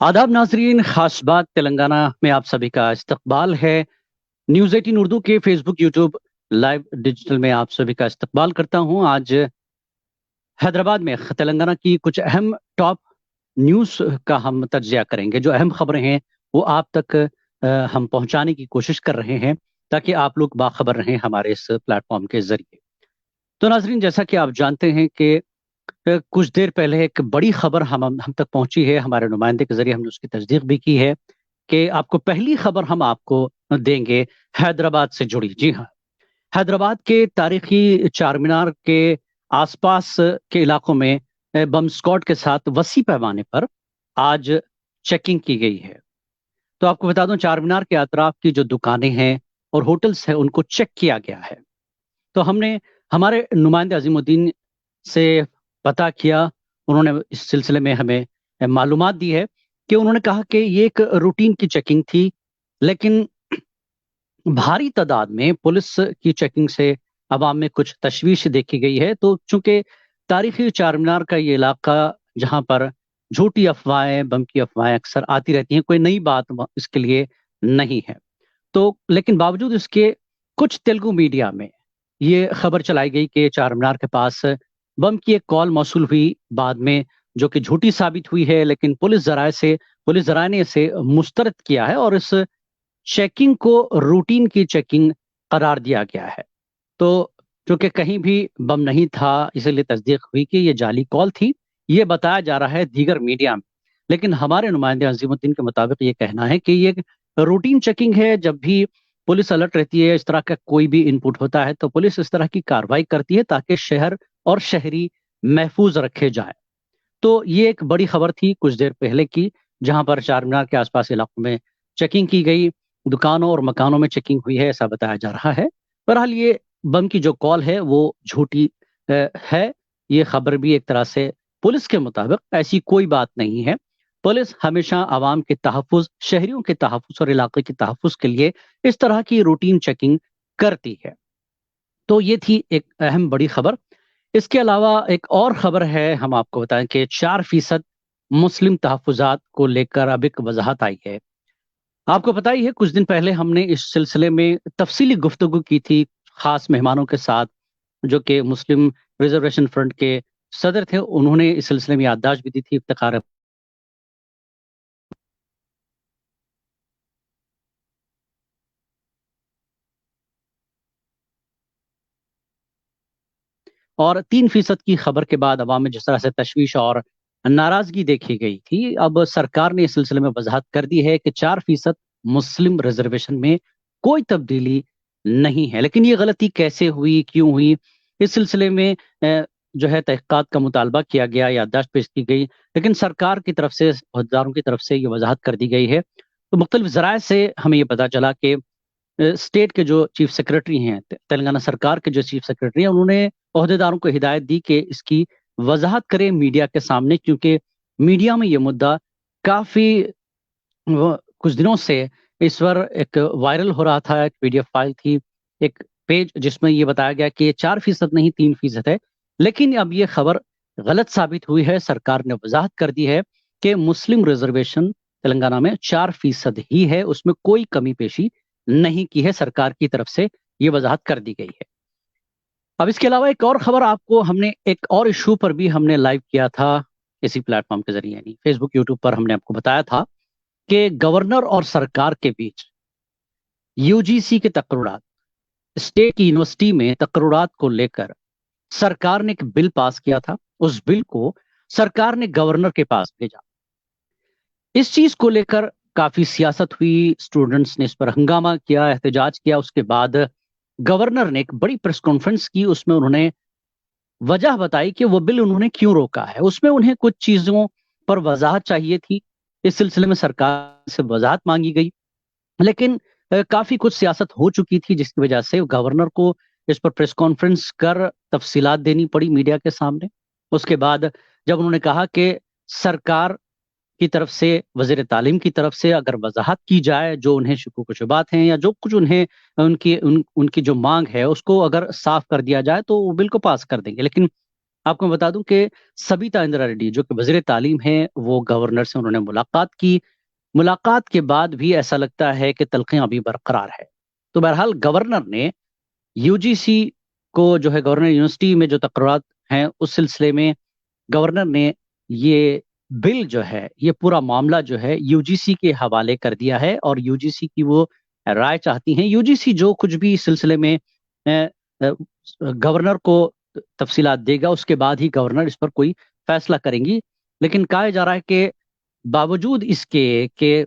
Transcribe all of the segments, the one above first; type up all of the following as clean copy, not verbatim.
आदाब नाजरीन, खास बात तेलंगाना में आप सभी का इस्तकबाल है। न्यूज़ 18 उर्दू के फेसबुक, यूट्यूब लाइव डिजिटल में आप सभी का इस्तकबाल करता हूं। आज हैदराबाद में तेलंगाना की कुछ अहम टॉप न्यूज़ का हम तज्जिया करेंगे। जो अहम खबरें हैं वो आप तक हम पहुंचाने की कोशिश कर रहे हैं ताकि आप लोग बाखबर रहें हमारे इस प्लेटफॉर्म के जरिए। तो नाजरीन, जैसा कि आप जानते हैं कि कुछ देर पहले एक बड़ी खबर हम तक पहुंची है। हमारे नुमाइंदे के जरिए हमने उसकी तस्दीक भी की है कि आपको पहली खबर हम आपको देंगे हैदराबाद से जुड़ी। जी हाँ, हैदराबाद के तारीखी चार मीनार के आसपास के इलाकों में बम स्क्वाड के साथ वसी पैमाने पर आज चेकिंग की गई है। तो आपको बता दूं, चार मीनार के अतराफ की जो दुकानें हैं और होटल्स हैं उनको चेक किया गया है। तो हमने हमारे नुमाइंदे अजीमुद्दीन से पता किया। उन्होंने इस सिलसिले में हमें मालूमात दी है कि उन्होंने कहा कि ये एक रूटीन की चेकिंग थी, लेकिन भारी तादाद में पुलिस की चेकिंग से अवाम में कुछ तशवीश देखी गई है। तो चूंकि तारीखी चार मीनार का ये इलाका, जहां पर झूठी अफवाहें, बम की अफवाहें अक्सर आती रहती हैं, कोई नई बात इसके लिए नहीं है। तो लेकिन बावजूद इसके कुछ तेलुगु मीडिया में ये खबर चलाई गई कि चार मीनार के पास बम की एक कॉल मौसूल हुई बाद में, जो कि झूठी साबित हुई है। लेकिन पुलिस जराए ने इसे मुस्तरद किया है और इस चेकिंग को रूटीन की चेकिंग करार दिया गया है। तो चूंकि कहीं भी बम नहीं था, इसलिए तस्दीक हुई कि ये जाली कॉल थी। ये बताया जा रहा है दीगर मीडिया में, लेकिन हमारे नुमाइंदे अजीमुद्दीन के मुताबिक ये कहना है कि ये रूटीन चेकिंग है। जब भी पुलिस अलर्ट रहती है, इस तरह का कोई भी इनपुट होता है, तो पुलिस इस तरह की कार्रवाई करती है ताकि शहर और शहरी महफूज रखे जाए। तो ये एक बड़ी खबर थी कुछ देर पहले की, जहां पर चार मीनार के आसपास इलाकों में चेकिंग की गई, दुकानों और मकानों में चेकिंग हुई है, ऐसा बताया जा रहा है। बहरहाल ये बम की जो कॉल है वो झूठी है। ये खबर भी एक तरह से, पुलिस के मुताबिक ऐसी कोई बात नहीं है। पुलिस हमेशा आवाम के तहफ़्फ़ुज़, शहरियों के तहफ़्फ़ुज़ और इलाके के तहफ़्फ़ुज़ के लिए इस तरह की रूटीन चेकिंग करती है। तो ये थी एक अहम बड़ी खबर। इसके अलावा एक और खबर है, हम आपको बताएं कि 4% मुस्लिम तहफ़्फ़ुज़ात को लेकर अब एक वजाहत आई है। आपको पता ही है, कुछ दिन पहले हमने इस सिलसिले में तफसीली गुफ्तगू की थी खास मेहमानों के साथ, जो कि मुस्लिम रिजर्वेशन फ्रंट के सदर थे। उन्होंने इस सिलसिले में याददाश्त भी दी थी, इफ्तिखार। और 3% की खबर के बाद अवाम में जिस तरह से तशवीश और नाराजगी देखी गई थी, अब सरकार ने इस सिलसिले में वजाहत कर दी है कि 4% मुस्लिम रिजर्वेशन में कोई तब्दीली नहीं है। लेकिन ये गलती कैसे हुई, क्यों हुई, इस सिलसिले में जो है तहकीकात का मुतालबा किया गया, याददाश्त पेश की गई। लेकिन सरकार की तरफ से, अहदेदारों की तरफ से ये वजाहत कर दी गई है। तो मुख्तलिफ जराए से हमें ये पता चला कि स्टेट के जो चीफ सेक्रेटरी हैं, तेलंगाना सरकार के जो चीफ सेक्रेटरी हैं, उन्होंने अहदेदारों को हिदायत दी कि इसकी वजाहत करें मीडिया के सामने, क्योंकि मीडिया में ये मुद्दा काफी कुछ दिनों से इस पर एक वायरल हो रहा था। एक पीडीएफ फाइल थी, एक पेज, जिसमें ये बताया गया कि ये 4% नहीं 3% है। लेकिन अब ये खबर गलत साबित हुई है। सरकार ने वजाहत कर दी है कि मुस्लिम रिजर्वेशन तेलंगाना में 4% ही है, उसमें कोई कमी पेशी नहीं की है। सरकार की तरफ से ये वजाहत कर दी गई है। अब इसके अलावा एक और खबर, आपको हमने एक और इशू पर भी हमने लाइव किया था इसी प्लेटफॉर्म के जरिए, यानी फेसबुक, यूट्यूब पर हमने आपको बताया था कि गवर्नर और सरकार के बीच यूजीसी के तकर्रुरात, स्टेट की यूनिवर्सिटी में तकर्रुरात को लेकर सरकार ने एक बिल पास किया था। उस बिल को सरकार ने गवर्नर के पास भेजा। इस चीज को लेकर काफी सियासत हुई, स्टूडेंट्स ने इस पर हंगामा किया, एहतजाज किया। उसके बाद गवर्नर ने एक बड़ी प्रेस कॉन्फ्रेंस की, उसमें उन्होंने वजह बताई कि वो बिल उन्होंने क्यों रोका है। उसमें उन्हें कुछ चीजों पर वजाहत चाहिए थी। इस सिलसिले में सरकार से वजाहत मांगी गई, लेकिन काफी कुछ सियासत हो चुकी थी, जिसकी वजह से गवर्नर को इस पर प्रेस कॉन्फ्रेंस कर तफसीलात देनी पड़ी मीडिया के सामने। उसके बाद जब उन्होंने कहा कि सरकार की तरफ से, वजीर तालीम की तरफ से अगर वजाहत की जाए, जो उन्हें शुकूक शुबात हैं या जो कुछ उन्हें उनकी जो मांग है उसको अगर साफ कर दिया जाए, तो वो बिल को पास कर देंगे। लेकिन आपको मैं बता दूं कि सबिता इंदिरा रेड्डी जो कि वजीर तालीम है, वो गवर्नर से उन्होंने मुलाकात की। मुलाकात के बाद भी ऐसा लगता है कि तलखियां अभी बरकरार है। तो बहरहाल गवर्नर ने यूजीसी को जो है, गवर्नर यूनिवर्सिटी में जो तकर्रात हैं उस सिलसिले में गवर्नर ने ये बिल जो है, ये पूरा मामला जो है यूजीसी के हवाले कर दिया है और यूजीसी की वो राय चाहती हैं। यूजीसी जो कुछ भी इस सिलसिले में गवर्नर को तफसीलात देगा, उसके बाद ही गवर्नर इस पर कोई फैसला करेंगी। लेकिन कहा जा रहा है कि बावजूद इसके कि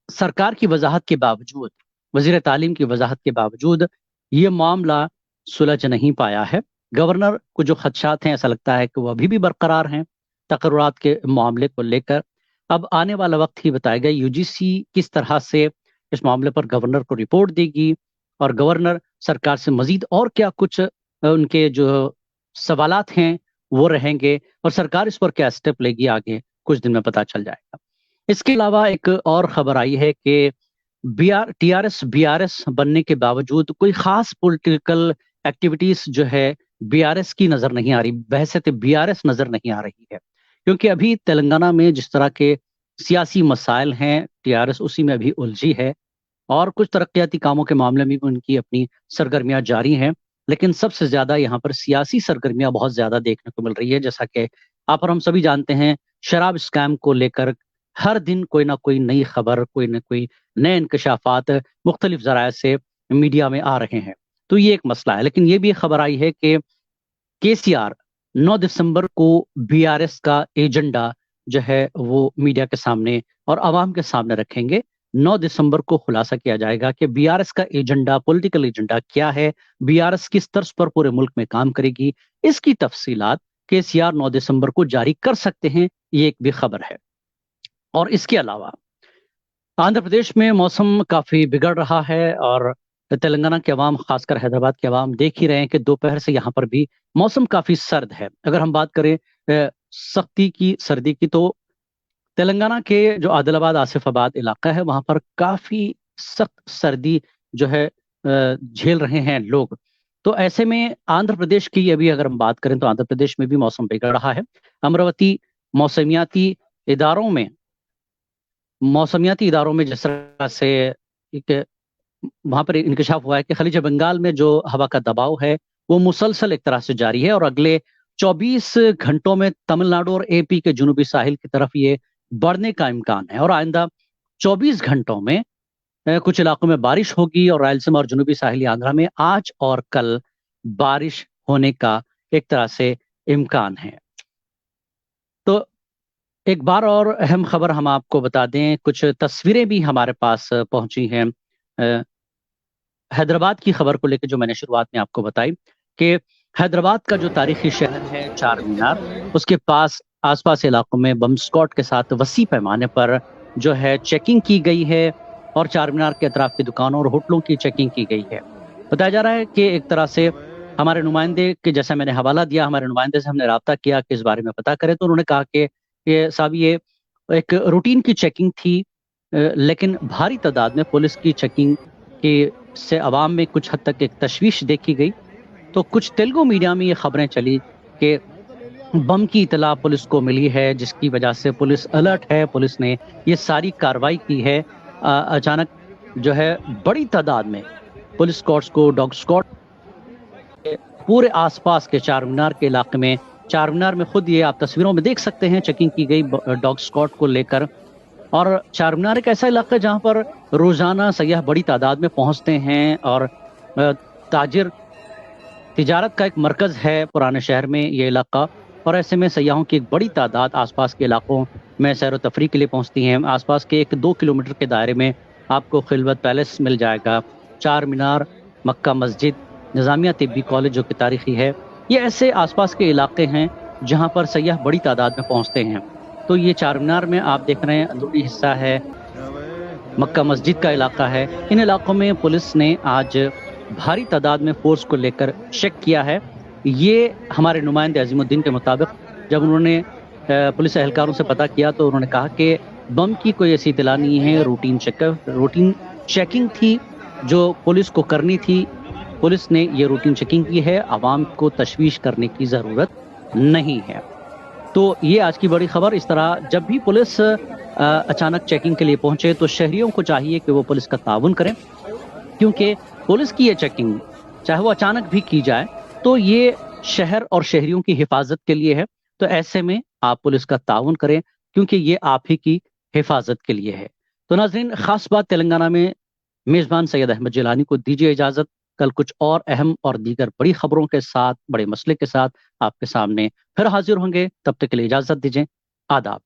सरकार की वजाहत के बावजूद, वजीर तालीम की वजाहत के बावजूद ये मामला सुलझ नहीं पाया है। गवर्नर को जो खदशात हैं, ऐसा लगता है कि वो अभी भी बरकरार हैं तकर्रात के मामले को लेकर। अब आने वाला वक्त ही बताएगा यूजीसी किस तरह से इस मामले पर गवर्नर को रिपोर्ट देगी और गवर्नर सरकार से मजीद और क्या कुछ उनके जो सवालात हैं वो रहेंगे और सरकार इस पर क्या स्टेप लेगी, आगे कुछ दिन में पता चल जाएगा। इसके अलावा एक और खबर आई है कि टीआरएस बीआरएस बनने के बावजूद कोई खास पॉलिटिकल एक्टिविटीज जो है बीआरएस की नजर नहीं आ रही, बहसत बीआरएस नजर नहीं आ रही है। क्योंकि अभी तेलंगाना में जिस तरह के सियासी मसाइल हैं, टीआरएस उसी में अभी उलझी है और कुछ तरक्याती कामों के मामले में भी उनकी अपनी सरगर्मियां जारी हैं। लेकिन सबसे ज्यादा यहाँ पर सियासी सरगर्मियां बहुत ज्यादा देखने को मिल रही है। जैसा कि आप और हम सभी जानते हैं, शराब स्कैम को लेकर हर दिन कोई ना कोई नई खबर, कोई ना कोई नए इंकशाफात मुख्तलिफ जराये से मीडिया में आ रहे हैं। तो ये एक मसला है। लेकिन ये भी खबर आई है कि केसीआर 9 दिसंबर को बीआरएस का एजेंडा जो है वो मीडिया के सामने और आवाम के सामने रखेंगे। 9 दिसंबर को खुलासा किया जाएगा कि बीआरएस का एजेंडा, पॉलिटिकल एजेंडा क्या है, बीआरएस किस तर्ज पर पूरे मुल्क में काम करेगी, इसकी तफसीलात केसीआर 9 दिसंबर को जारी कर सकते हैं। ये एक भी खबर है। और इसके अलावा आंध्र प्रदेश में मौसम काफी बिगड़ रहा है और तेलंगाना के अवाम, खासकर हैदराबाद के अवाम देख ही रहे हैं कि दोपहर से यहाँ पर भी मौसम काफी सर्द है। अगर हम बात करें सख्ती की, सर्दी की, तो तेलंगाना के जो आदिलाबाद आसिफाबाद इलाका है वहां पर काफी सख्त सर्दी जो है झेल रहे हैं लोग। तो ऐसे में आंध्र प्रदेश की अभी अगर हम बात करें तो आंध्र प्रदेश में भी मौसम बिगड़ रहा है। अमरावती मौसमियाती इदारों में जिस तरह से एक वहां पर इंकशाफ हुआ है कि खलीज बंगाल में जो हवा का दबाव है वो मुसलसल एक तरह से जारी है और अगले 24 घंटों में तमिलनाडु और एपी के जुनूबी साहिल की तरफ ये बढ़ने का इम्कान है और आइंदा 24 घंटों में कुछ इलाकों में बारिश होगी और रायलसीमा और जुनूबी साहिली आंध्रा में आज और कल बारिश होने का एक तरह से इम्कान है। तो एक बार और अहम खबर हम आपको बता दें, कुछ तस्वीरें भी हमारे पास पहुंची हैं हैदराबाद की खबर को लेकर, जो मैंने शुरुआत में आपको बताई कि हैदराबाद का जो तारीखी शहर है चार मीनार, उसके पास आसपास इलाकों में बम स्क्वाड के साथ वसी पैमाने पर जो है चेकिंग की गई है और चार मीनार के अतराफ की दुकानों और होटलों की चेकिंग की गई है। बताया जा रहा है कि एक तरह से हमारे नुमाइंदे के, जैसा मैंने हवाला दिया, हमारे नुमाइंदे से हमने रब्ता किया कि इस बारे में पता करें, तो उन्होंने कहा कि ये साहब ये एक रूटीन की चेकिंग थी, लेकिन भारी तादाद में पुलिस की चेकिंग की से अवाम में कुछ हद तक एक तशवीश देखी गई। तो कुछ तेलुगु मीडिया में ये खबरें चली कि बम की इतला पुलिस को मिली है, जिसकी वजह से पुलिस अलर्ट है, पुलिस ने ये सारी कार्रवाई की है। अचानक जो है बड़ी तादाद में पुलिस स्क्वाड्स को, डॉग स्क्वाड पूरे आसपास के चार मीनार के इलाके में, चार मीनार में खुद ये आप तस्वीरों में देख सकते हैं चेकिंग की गई डॉग स्क्वाड को लेकर। और चार मीनार एक ऐसा इलाका है जहां पर रोजाना सयाह बड़ी तादाद में पहुंचते हैं और ताजिर तिजारत का एक मरकज है पुराने शहर में ये इलाका, और ऐसे में सयाहों की एक बड़ी तादाद आसपास के इलाकों में सैर व तफरी के लिए पहुंचती हैं। आसपास के 1-2 किलोमीटर के दायरे में आपको खिलवत पैलेस मिल जाएगा, चार मीनार, मक्का मस्जिद, निज़ामिया तिब्बी कॉलेज जो कि तारीखी है, ये ऐसे आसपास के इलाके हैं जहां पर सयाह बड़ी तादाद में पहुंचते हैं। तो ये चार मीनार में आप देख रहे हैं अंदरूनी हिस्सा है, मक्का मस्जिद का इलाका है। इन इलाकों में पुलिस ने आज भारी तादाद में फोर्स को लेकर चेक किया है। ये हमारे नुमाइंदे अजीमुद्दीन के मुताबिक जब उन्होंने पुलिस एहलकारों से पता किया तो उन्होंने कहा कि बम की कोई ऐसी इतला नहीं है, रूटीन चेकिंग थी जो पुलिस को करनी थी। पुलिस ने ये रूटीन चेकिंग की है, आवाम को तशवीश करने की ज़रूरत नहीं है। तो ये आज की बड़ी खबर। इस तरह जब भी पुलिस अचानक चेकिंग के लिए पहुंचे तो शहरियों को चाहिए कि वो पुलिस का ताउन करें, क्योंकि पुलिस की ये चेकिंग चाहे वो अचानक भी की जाए तो ये शहर और शहरियों की हिफाजत के लिए है। तो ऐसे में आप पुलिस का ताउन करें, क्योंकि ये आप ही की हिफाजत के लिए है। तो नाजरीन, खास बात तेलंगाना में मेजबान सैयद अहमद जिलानी को दीजिए इजाजत। कल कुछ और अहम और दीगर बड़ी खबरों के साथ, बड़े मसले के साथ आपके सामने फिर हाजिर होंगे। तब तक के लिए इजाजत दीजिए। आदाब।